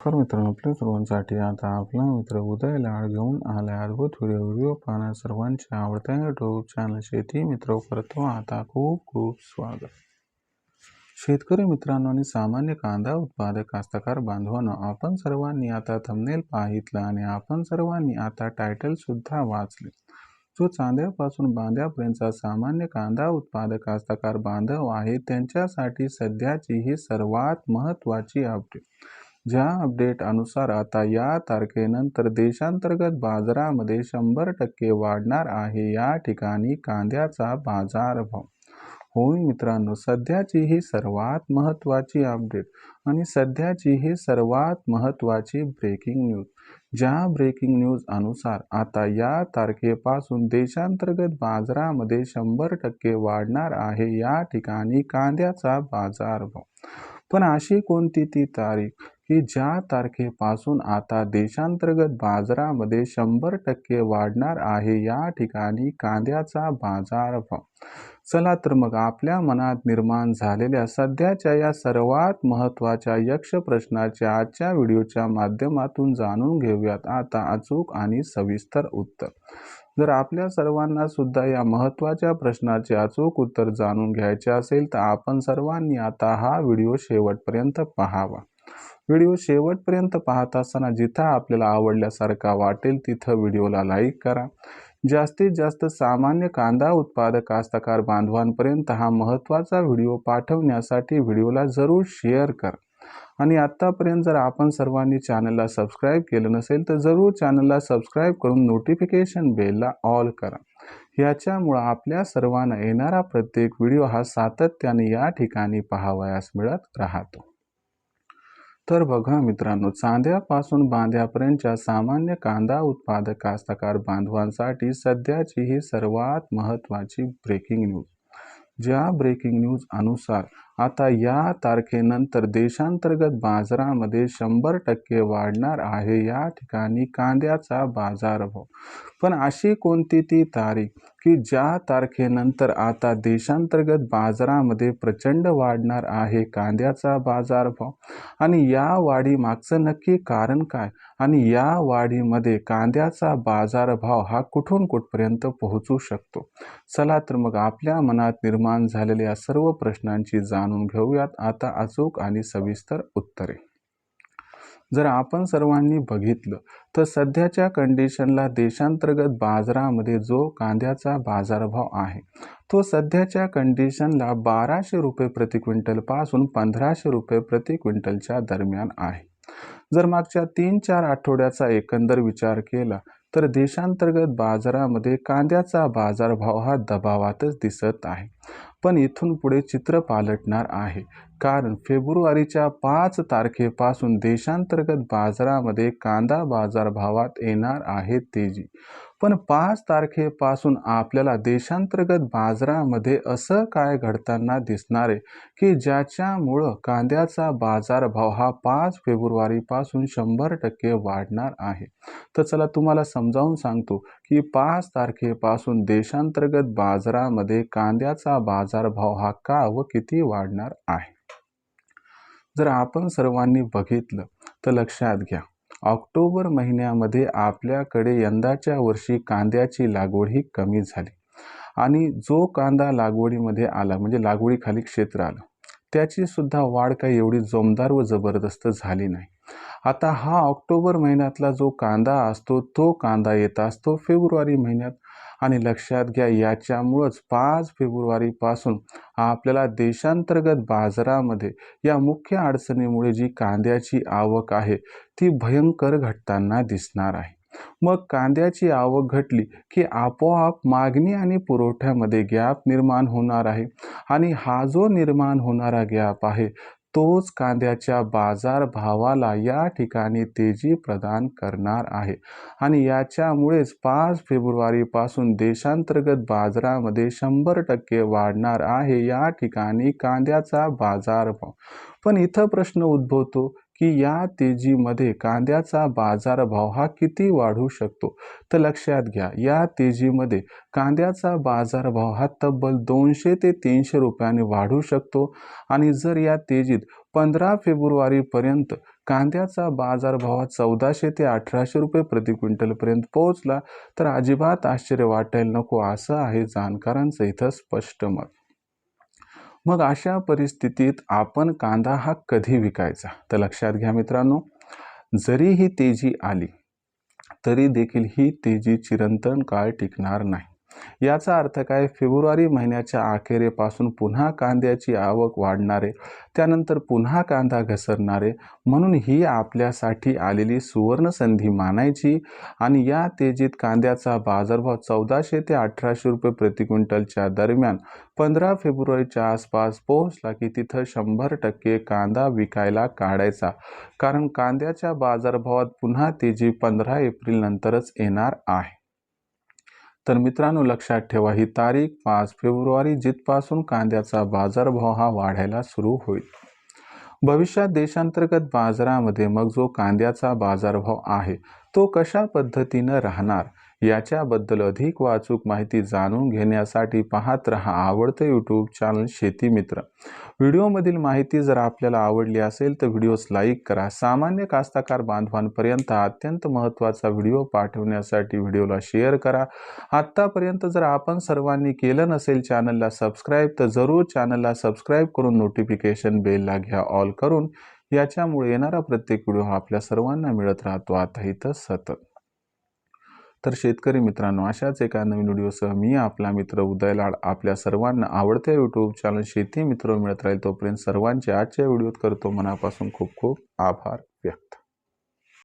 तर मित्रांनो, आपल्या सर्वांसाठी आता आपला मित्र उदय लाड घेऊन आलाय अद्भुत व्हिडिओ पाहण्या सर्वांच्या आवडत्या यूट्यूब चॅनल शेती मित्र करतो आता खूप खूप स्वागत. शेतकरी मित्रांनो आणि सामान्य कांदा उत्पादक कास्तकार बांधवांनो, आपण सर्वांनी आता थंबनेल पाहितलं आणि आपण सर्वांनी आता टायटल सुद्धा वाचले. जो चांद्यापासून बांध्यापर्यंतचा सामान्य कांदा उत्पादक कास्तकार बांधव आहे त्यांच्यासाठी सध्याची ही सर्वात महत्त्वाची अपडेट. ज्या अपडेट अनुसार आता या तारखेनंतर देशांतर्गत बाजारामध्ये 100% वाढणार आहे या ठिकाणी कांद्याचा बाजारभाव. होय मित्रांनो, सध्याची ही सर्वात महत्त्वाची अपडेट आणि सध्याची ही सर्वात महत्त्वाची ब्रेकिंग न्यूज. ज्या ब्रेकिंग न्यूज अनुसार आता या तारखेपासून देशांतर्गत बाजारामध्ये 100% वाढणार आहे या ठिकाणी कांद्याचा बाजारभाव. पण अशी कोणती ती तारीख की ज्या तारखेपासून आता देशांतर्गत बाजारामध्ये 100% वाढणार आहे या ठिकाणी कांद्याचा बाजारभाव. चला तर मग आपल्या मनात निर्माण झालेल्या सध्याच्या या सर्वात महत्त्वाच्या यक्ष प्रश्नाच्या आजच्या व्हिडिओच्या माध्यमातून जाणून घेऊयात आता अचूक आणि सविस्तर उत्तर. जर आपल्या सर्वांना सुद्धा या महत्त्वाच्या प्रश्नाचे अचूक उत्तर जाणून घ्यायचे असेल तर आपण सर्वांनी आता हा व्हिडिओ शेवटपर्यंत पाहावा. व्हिडिओ शेवटपर्यंत पाहत असताना जिथं आपल्याला आवडल्यासारखा वाटेल तिथं व्हिडिओला लाईक करा. जास्तीत जास्त सामान्य कांदा उत्पादक कास्तकार बांधवांपर्यंत हा महत्त्वाचा व्हिडिओ पाठवण्यासाठी व्हिडिओला जरूर शेअर करा. आणि आत्तापर्यंत जर आपण सर्वांनी चॅनलला सबस्क्राईब केलं नसेल तर जरूर चॅनलला सबस्क्राईब करून नोटिफिकेशन बेलला ऑल करा. याच्यामुळं आपल्या सर्वांना येणारा प्रत्येक व्हिडिओ हा सातत्याने या ठिकाणी पाहावयास मिळत राहतो. तर बघा मित्रांनो, चांद्यापासून बांध्यापर्यंतच्या सामान्य कांदा उत्पादक कास्तकार बांधवांसाठी सध्याची ही सर्वात महत्त्वाची ब्रेकिंग न्यूज. ज्या ब्रेकिंग न्यूज अनुसार आता या तारखेनंतर देशांतर्गत बाजारामध्ये 100% वाढणार आहे या ठिकाणी कांद्याचा बाजारभाव. पण अशी कोणती ती तारीख की ज्या तारखेनंतर आता देशांतर्गत बाजारामध्ये प्रचंड वाढणार आहे कांद्याचा बाजारभाव आणि या वाढीमागचं नक्की कारण काय आणि या वाढीमध्ये कांद्याचा बाजारभाव हा कुठून कुठपर्यंत पोहोचू शकतो. चला तर मग आपल्या मनात निर्माण झालेल्या सर्व प्रश्नांची जाणून घेऊयात आता अचूक आणि सविस्तर उत्तरे. जर आपण सर्वांनी बघितलं तर सध्याच्या कंडिशनला देशांतर्गत बाजारामध्ये जो कांद्याचा बाजारभाव आहे तो सध्याच्या कंडिशनला 1200 रुपये प्रति क्विंटल पासून 1500 रुपये प्रति क्विंटलच्या दरम्यान आहे. जर मागच्या 3-4 आठवड्याचा एकंदर विचार केला तर देशांतर्गत बाजारामध्ये कांद्याचा बाजारभाव हा दबावातच दिसत आहे. पण इथून पुढे चित्र पालटणार आहे, कारण फेब्रुवारीच्या 5 तारखेपासून देशांतर्गत बाजारामध्ये कांदा बाजारभावात येणार आहे तेजी. पण 5 तारखेपासून आपल्याला देशांतर्गत बाजारामध्ये असं काय घडताना दिसणार आहे की ज्याच्यामुळं कांद्याचा बाजारभाव हा 5 फेब्रुवारीपासून 100% वाढणार आहे. तर चला तुम्हाला समजावून सांगतो की 5 तारखेपासून देशांतर्गत बाजारामध्ये कांद्याचा बाजारभाव हा का व किती वाढणार आहे. जर आपण सर्वांनी बघितलं तर लक्षात घ्या, ऑक्टोबर महिन्यामध्ये आपल्याकडे यंदाच्या वर्षी कांद्याची लागवड ही कमी झाली आणि जो कांदा लागवडीमध्ये आला म्हणजे लागवडीखाली क्षेत्र आलं त्याची सुद्धा वाढ काही एवढी जोमदार व जबरदस्त झाली नाही. आता हा ऑक्टोबर महिन्यातला जो कांदा असतो तो कांदा येत असतो फेब्रुवारी महिन्यात आणि लक्षात घ्या याच्यामुळंच 5 फेब्रुवारीपासून आपल्याला देशांतर्गत बाजारामध्ये या मुख्य अडचणीमुळे जी कांद्याची आवक आहे ती भयंकर घटताना दिसणार आहे. मग कांद्याची आवक घटली की आपोआप मागणी आणि पुरवठ्यामध्ये गॅप निर्माण होणार आहे आणि हा जो निर्माण होणारा गॅप आहे तोच कांद्याच्या बाजारभावाला या ठिकाणी तेजी प्रदान करणार आहे आणि याच्यामुळेच 5 फेब्रुवारीपासून देशांतर्गत बाजारामध्ये 100% वाढणार आहे या ठिकाणी कांद्याचा बाजारभाव. पण इथं प्रश्न उद्भवतो की या तेजीमध्ये कांद्याचा बाजारभाव हा किती वाढू शकतो. तर लक्षात घ्या, या तेजीमध्ये कांद्याचा बाजारभाव हा तब्बल 200 ते 300 रुपयांनी वाढू शकतो आणि जर या तेजीत 15 फेब्रुवारीपर्यंत कांद्याचा बाजारभाव 1400 ते 1800 रुपये प्रति क्विंटलपर्यंत पोहोचला तर अजिबात आश्चर्य वाटायला नको, असं आहे जाणकारांचं इथं स्पष्ट मत. मग अशा परिस्थितीत आपण कांदा हा कधी विकायचा? तर लक्षात घ्या मित्रांनो, जरी ही तेजी आली तरी देखील ही तेजी चिरंतन काळ टिकणार नाही. याचा अर्थ काय? फेब्रुवारी महिन्याच्या अखेरीपासून पुन्हा कांद्याची आवक वाढणारे, त्यानंतर पुन्हा कांदा घसरणारे, म्हणून ही आपल्यासाठी आलेली सुवर्ण संधी मानायची आणि या तेजीत कांद्याचा बाजारभाव 1400 ते 1800 रुपये प्रति क्विंटलच्या दरम्यान 15 फेब्रुवारीच्या आसपास पोहोचला की तिथं 100% कांदा विकायला काढायचा, कारण कांद्याच्या बाजारभावात पुन्हा तेजी 15 एप्रिल नंतरच येणार आहे. तर मित्रांनो, लक्षात ठेवा, ही तारीख 5 फेब्रुवारी जिथपासून कांद्याचा बाजारभाव हा वाढायला सुरू होईल. भविष्यात देशांतर्गत बाजारामध्ये मग जो कांद्याचा बाजारभाव आहे तो कशा पद्धतीनं राहणार याच्याबद्दल अधिक वाचूक माहिती जाणून घेण्यासाठी पाहत रहा आवडतं यूट्यूब चॅनल शेती मित्र. व्हिडिओमधील माहिती जर आपल्याला आवडली असेल तर व्हिडिओस लाईक करा. सामान्य कास्तकार बांधवांपर्यंत अत्यंत महत्त्वाचा व्हिडिओ पाठवण्यासाठी व्हिडिओला शेअर करा. आत्तापर्यंत जर आपण सर्वांनी केलं नसेल चॅनलला सबस्क्राईब तर जरूर चॅनलला सबस्क्राईब करून नोटिफिकेशन बेलला घ्या ऑल करून. याच्यामुळे येणारा प्रत्येक व्हिडिओ आपल्या सर्वांना मिळत राहतो आता इथं सतत. तर शेतकरी मित्रांनो, अशाच एका नवीन व्हिडिओसह मी आपला मित्र उदय लाड आपल्या सर्वांना आवडत्या यूट्यूब चॅनल शेती मित्र मिळत राहील. तोपर्यंत सर्वांचे आजच्या व्हिडिओत करतो मनापासून खूप खूप आभार व्यक्त.